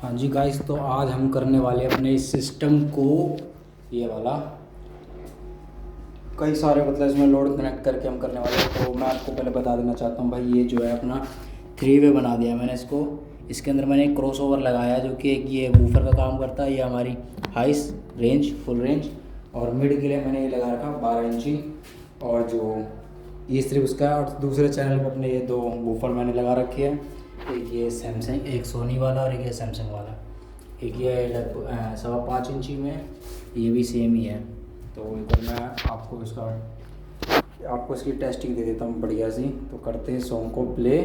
हाँ जी गाइस, तो आज हम करने वाले अपने इस सिस्टम को, ये वाला कई सारे मतलब इसमें लोड कनेक्ट करके हम करने वाले हैं। तो मैं आपको पहले बता देना चाहता हूँ भाई, ये जो है अपना 3 वे बना दिया मैंने इसको। इसके अंदर मैंने एक क्रॉस ओवर लगाया जो कि एक ये वूफर का काम करता है, ये हमारी हाइस रेंज, फुल रेंज। और मिड के लिए मैंने ये लगा रखा 12 इंची, और जो ये सिर्फ उसका है। और दूसरे चैनल पे अपने ये 2 वूफर मैंने लगा रखे हैं, एक ये सैमसंग, एक सोनी वाला और एक ये सैमसंग वाला। एक ये लगभग 5.25 इंची में, ये भी सेम ही है। तो एक बार मैं आपको इसकी टेस्टिंग दे देता हूँ बढ़िया सी। तो करते हैं सॉन्ग को प्ले।